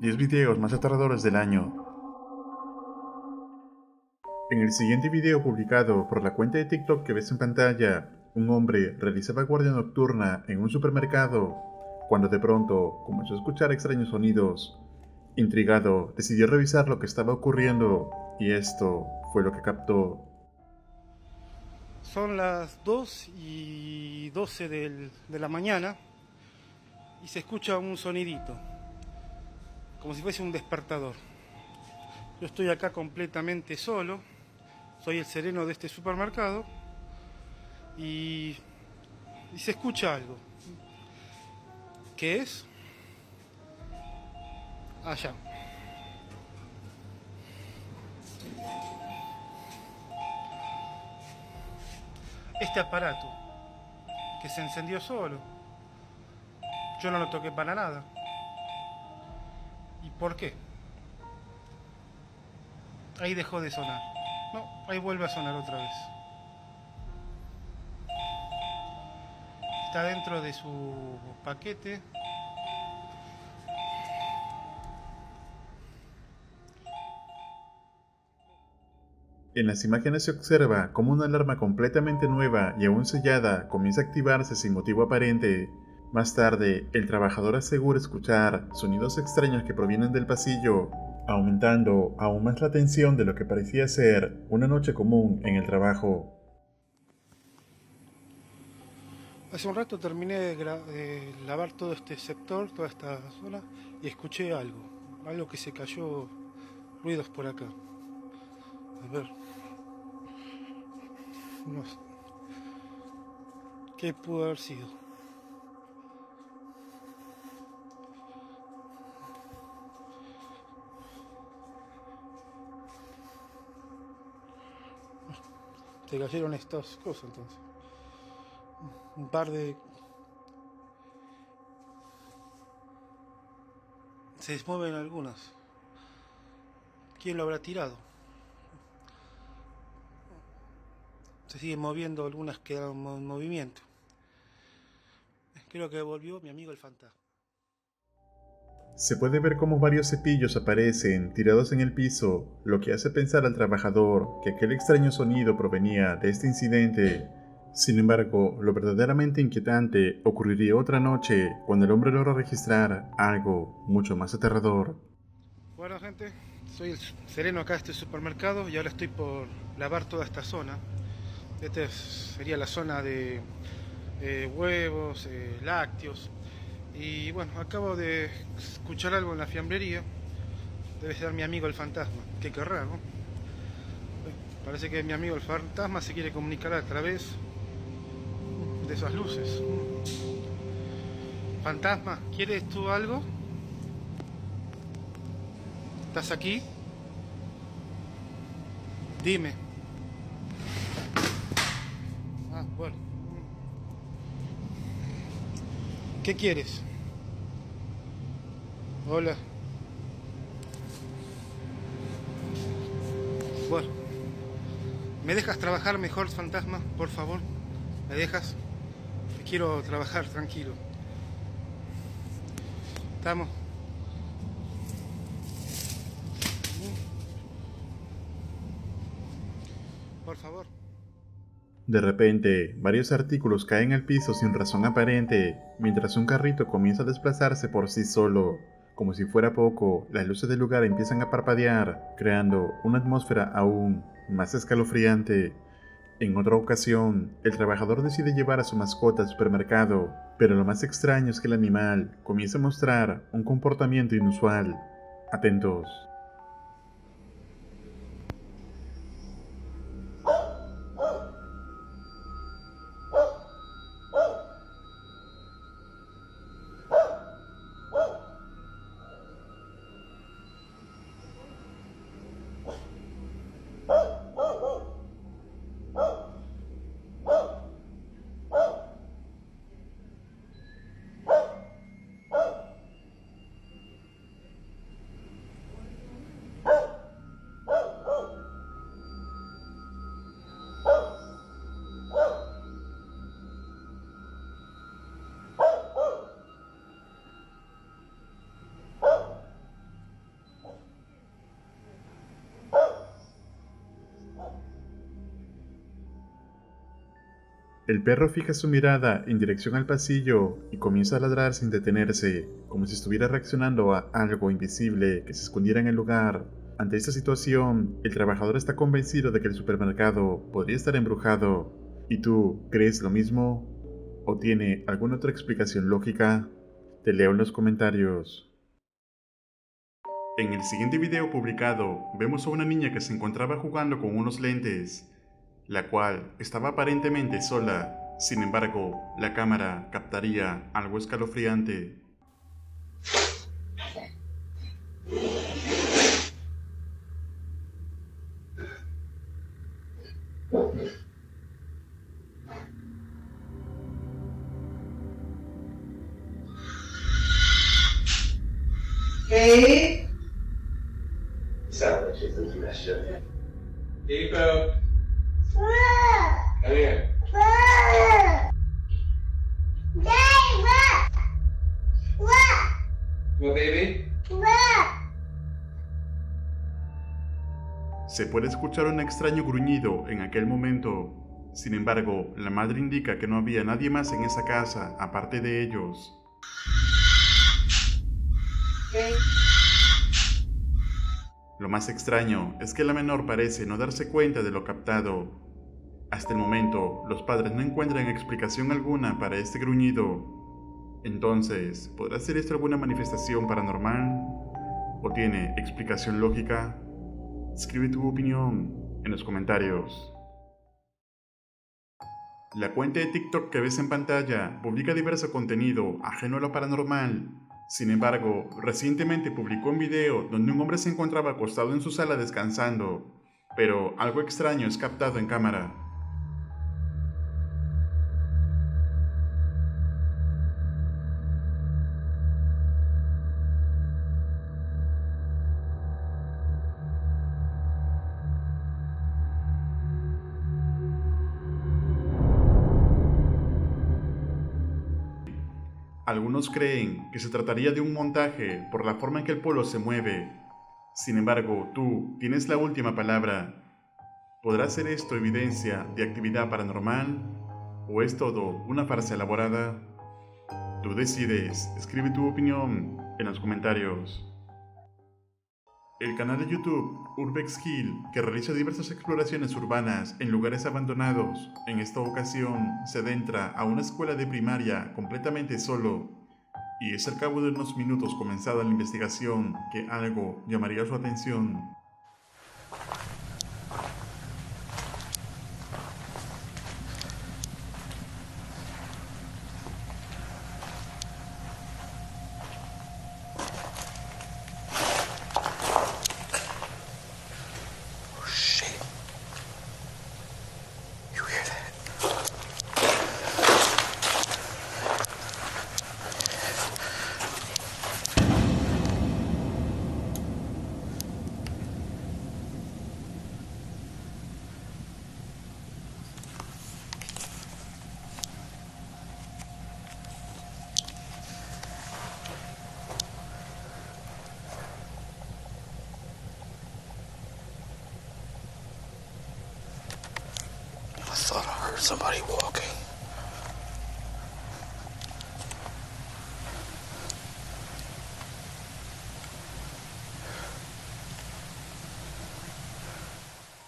10 videos más aterradores del año. En el siguiente video publicado por la cuenta de TikTok que ves en pantalla, un hombre realizaba guardia nocturna en un supermercado, cuando de pronto comenzó a escuchar extraños sonidos. Intrigado, decidió revisar lo que estaba ocurriendo, y esto fue lo que captó. Son las 2:12 de la mañana y se escucha un sonidito, como si fuese un despertador. Yo estoy acá completamente solo, soy el sereno de este supermercado y, y se escucha algo. ¿Qué es? Allá. Este aparato que se encendió solo. Yo no lo toqué para nada. ¿Y por qué? Ahí dejó de sonar. No, ahí vuelve a sonar otra vez. Está dentro de su paquete. En las imágenes se observa cómo una alarma completamente nueva y aún sellada comienza a activarse sin motivo aparente. Más tarde, el trabajador asegura escuchar sonidos extraños que provienen del pasillo, aumentando aún más la tensión de lo que parecía ser una noche común en el trabajo. Hace un rato terminé de lavar todo este sector, toda esta zona, y escuché algo que se cayó, ruidos por acá. A ver, no sé, ¿qué pudo haber sido? Te cayeron estas cosas entonces. Un par de... Se mueven algunas. ¿Quién lo habrá tirado? Se siguen moviendo, algunas quedaron en movimiento. Creo que volvió mi amigo el fantasma. Se puede ver cómo varios cepillos aparecen tirados en el piso, lo que hace pensar al trabajador que aquel extraño sonido provenía de este incidente. Sin embargo, lo verdaderamente inquietante ocurriría otra noche cuando el hombre logra registrar algo mucho más aterrador. Bueno, gente, soy el sereno acá de este supermercado y ahora estoy por lavar toda esta zona. Esta sería la zona de huevos, lácteos. Y bueno, acabo de escuchar algo en la fiambrería. Debe ser mi amigo el fantasma. Qué querrá, ¿no? Parece que mi amigo el fantasma se quiere comunicar a través de esas luces. Fantasma, ¿quieres tú algo? ¿Estás aquí? Dime. Ah, bueno. ¿Qué quieres? Hola. Bueno. ¿Me dejas trabajar mejor, fantasma? Por favor. ¿Me dejas? Quiero trabajar tranquilo. ¿Estamos? Por favor. De repente, varios artículos caen al piso sin razón aparente, mientras un carrito comienza a desplazarse por sí solo. Como si fuera poco, las luces del lugar empiezan a parpadear, creando una atmósfera aún más escalofriante. En otra ocasión, el trabajador decide llevar a su mascota al supermercado, pero lo más extraño es que el animal comienza a mostrar un comportamiento inusual. Atentos. El perro fija su mirada en dirección al pasillo y comienza a ladrar sin detenerse, como si estuviera reaccionando a algo invisible que se escondiera en el lugar. Ante esta situación, el trabajador está convencido de que el supermercado podría estar embrujado. ¿Y tú crees lo mismo? ¿O tiene alguna otra explicación lógica? Te leo en los comentarios. En el siguiente video publicado, vemos a una niña que se encontraba jugando con unos lentes, la cual estaba aparentemente sola. Sin embargo, la cámara captaría algo escalofriante. Gabe? Sounds like she's losing that shit. Depot. Come here. Come on, baby. Se puede escuchar un extraño gruñido en aquel momento. Sin embargo, la madre indica que no había nadie más en esa casa aparte de ellos. Lo más extraño es que la menor parece no darse cuenta de lo captado. Hasta el momento, los padres no encuentran explicación alguna para este gruñido. Entonces, ¿podrá ser esto alguna manifestación paranormal? ¿O tiene explicación lógica? Escribe tu opinión en los comentarios. La cuenta de TikTok que ves en pantalla publica diverso contenido ajeno a lo paranormal. Sin embargo, recientemente publicó un video donde un hombre se encontraba acostado en su sala descansando, pero algo extraño es captado en cámara. Algunos creen que se trataría de un montaje por la forma en que el polo se mueve. Sin embargo, tú tienes la última palabra. ¿Podrá ser esto evidencia de actividad paranormal? ¿O es todo una farsa elaborada? Tú decides. Escribe tu opinión en los comentarios. El canal de YouTube Urbex Hill, que realiza diversas exploraciones urbanas en lugares abandonados, en esta ocasión se adentra a una escuela de primaria completamente solo, y es al cabo de unos minutos comenzada la investigación que algo llamaría su atención. I thought I heard somebody walking.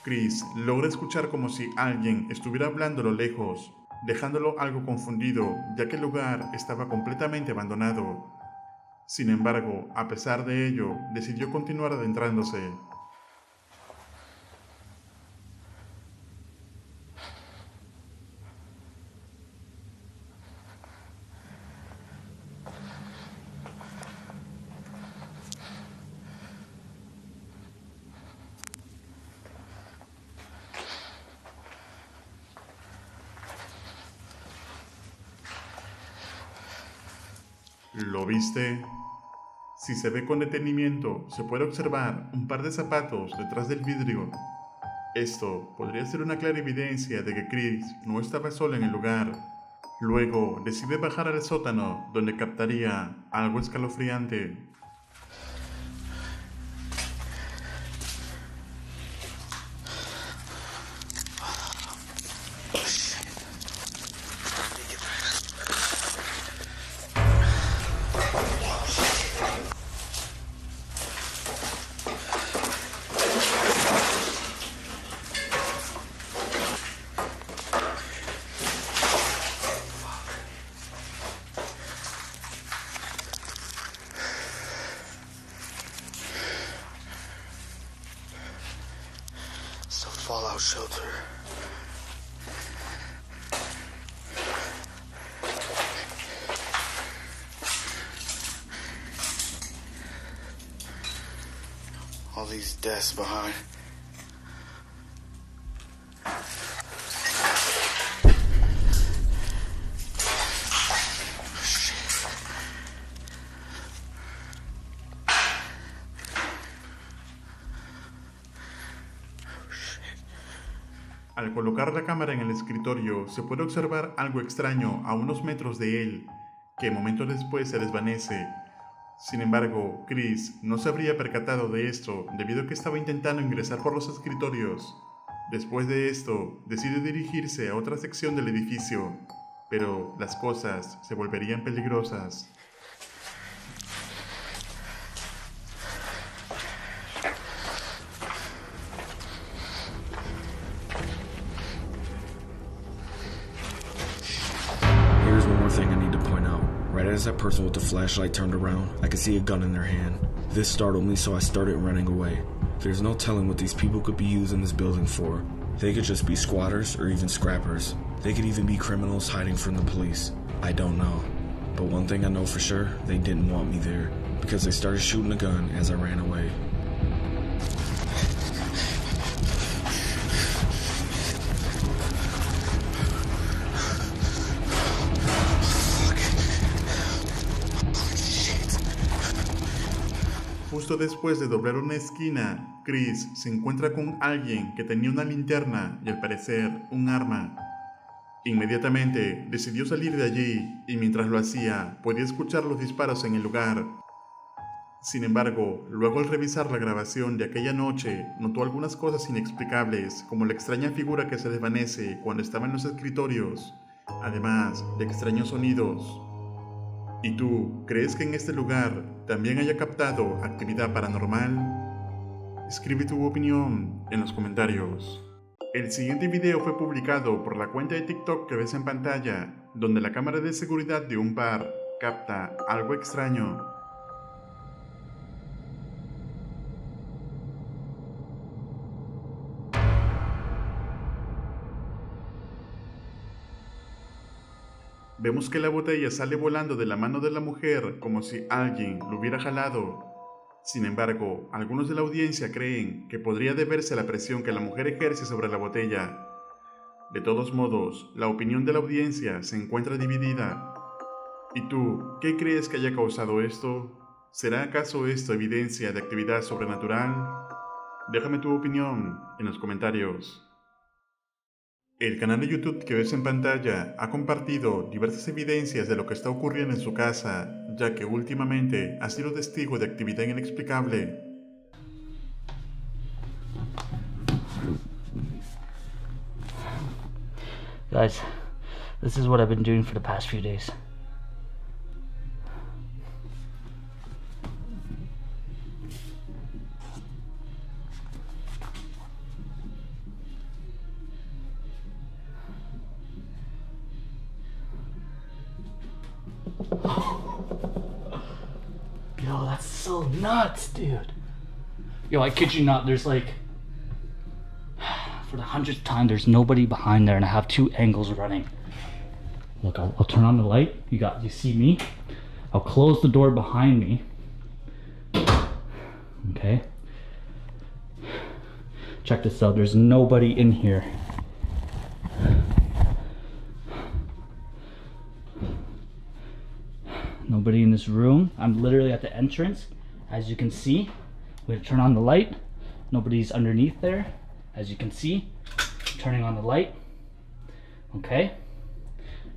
Chris logra escuchar como si alguien estuviera hablando a lo lejos, dejándolo algo confundido, ya que el lugar estaba completamente abandonado. Sin embargo, a pesar de ello, decidió continuar adentrándose. ¿Lo viste? Si se ve con detenimiento, se puede observar un par de zapatos detrás del vidrio. Esto podría ser una clara evidencia de que Chris no estaba solo en el lugar. Luego decide bajar al sótano, donde captaría algo escalofriante. fallout shelter. All these desks behind. Al colocar la cámara en el escritorio, se puede observar algo extraño a unos metros de él, que momentos después se desvanece. Sin embargo, Chris no se habría percatado de esto debido a que estaba intentando ingresar por los escritorios. Después de esto, decide dirigirse a otra sección del edificio, pero las cosas se volverían peligrosas. Here's one more thing I need to point out. Right as that person with the flashlight turned around, I could see a gun in their hand. This startled me, so I started running away. There's no telling what these people could be using this building for. They could just be squatters or even scrappers. They could even be criminals hiding from the police. I don't know. But one thing I know for sure, they didn't want me there, because they started shooting a gun as I ran away. Justo después de doblar una esquina, Chris se encuentra con alguien que tenía una linterna y al parecer un arma. Inmediatamente decidió salir de allí y mientras lo hacía podía escuchar los disparos en el lugar. Sin embargo, luego al revisar la grabación de aquella noche, notó algunas cosas inexplicables, como la extraña figura que se desvanece cuando estaba en los escritorios, además de extraños sonidos. ¿Y tú, crees que en este lugar también haya captado actividad paranormal? Escribe tu opinión en los comentarios. El siguiente video fue publicado por la cuenta de TikTok que ves en pantalla, donde la cámara de seguridad de un bar capta algo extraño. Vemos que la botella sale volando de la mano de la mujer como si alguien lo hubiera jalado. Sin embargo, algunos de la audiencia creen que podría deberse a la presión que la mujer ejerce sobre la botella. De todos modos, la opinión de la audiencia se encuentra dividida. ¿Y tú, qué crees que haya causado esto? ¿Será acaso esto evidencia de actividad sobrenatural? Déjame tu opinión en los comentarios. El canal de YouTube que ves en pantalla ha compartido diversas evidencias de lo que está ocurriendo en su casa, ya que últimamente ha sido testigo de actividad inexplicable. Guys, this is what I've been doing for the past few days. Yo, that's so nuts, dude. Yo, I kid you not, there's like, for the 100th time, there's nobody behind there and I have two angles running. Look, I'll turn on the light. You see me? I'll close the door behind me. Okay. Check this out, there's nobody in here. Nobody in this room. I'm literally at the entrance. As you can see, we're gonna turn on the light. Nobody's underneath there. As you can see, turning on the light. Okay.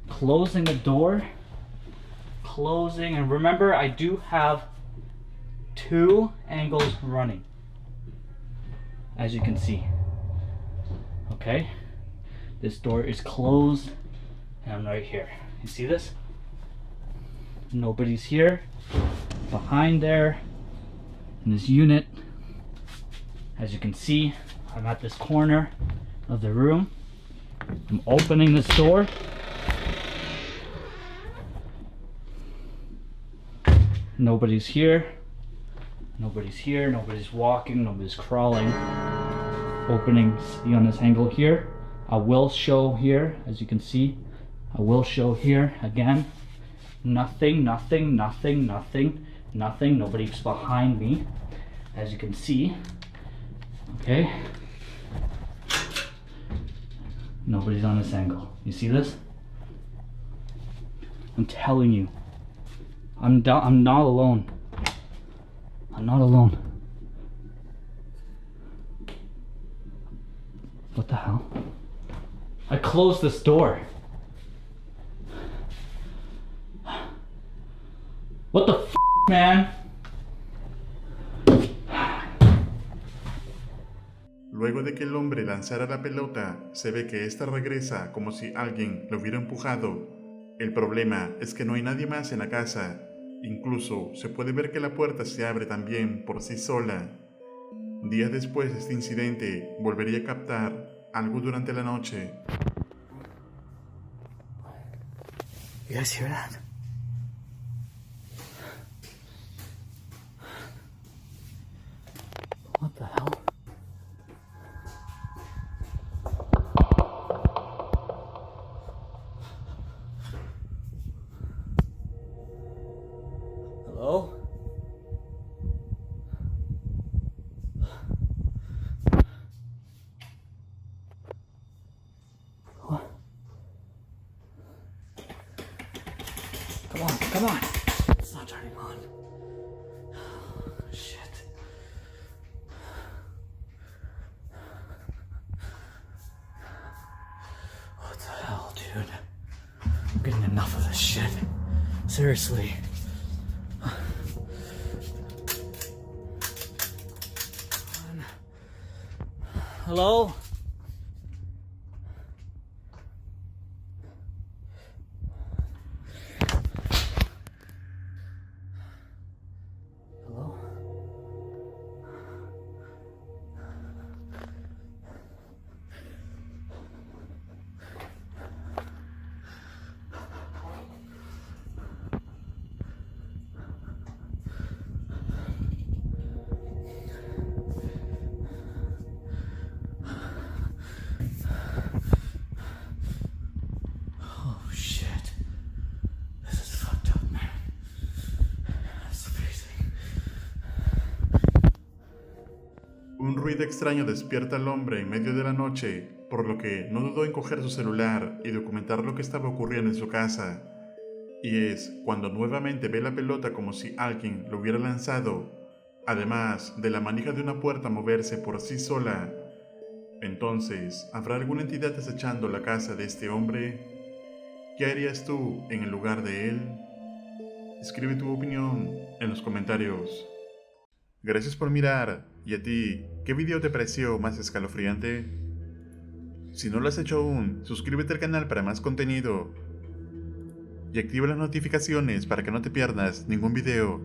Closing the door. Closing, and remember, I do have two angles running. As you can see. Okay. This door is closed, and I'm right here. You see this? Nobody's here. Behind there, in this unit, as you can see, I'm at this corner of the room. I'm opening this door. Nobody's here. Nobody's here. Nobody's walking. Nobody's crawling. opening, see on this angle here. I will show here, as you can see. I will show here again. Nothing, nothing, nothing, nothing, nothing. Nobody's behind me, as you can see. Okay. Nobody's on this angle. You see this? I'm telling you, I'm not alone. I'm not alone. What the hell? I closed this door. What the f, man? Luego de que el hombre lanzara la pelota, se ve que ésta regresa como si alguien lo hubiera empujado. El problema es que no hay nadie más en la casa. Incluso se puede ver que la puerta se abre también por sí sola. Días después de este incidente, volvería a captar algo durante la noche. You guys hear that? What the hell? Hello? What? Come on. It's not turning on. Shit. What the hell, dude? I'm getting enough of this shit. Seriously. Hello? Hello? Oh shit. This is fucked up, man. That's crazy. Un ruido extraño despierta al hombre en medio de la noche, por lo que no dudó en coger su celular y documentar lo que estaba ocurriendo en su casa. Y es cuando nuevamente ve la pelota como si alguien lo hubiera lanzado, además de la manija de una puerta moverse por sí sola. Entonces, ¿habrá alguna entidad acechando la casa de este hombre? ¿Qué harías tú en el lugar de él? Escribe tu opinión en los comentarios. Gracias por mirar. ¿Y a ti, qué video te pareció más escalofriante? Si no lo has hecho aún, suscríbete al canal para más contenido. Y activa las notificaciones para que no te pierdas ningún video.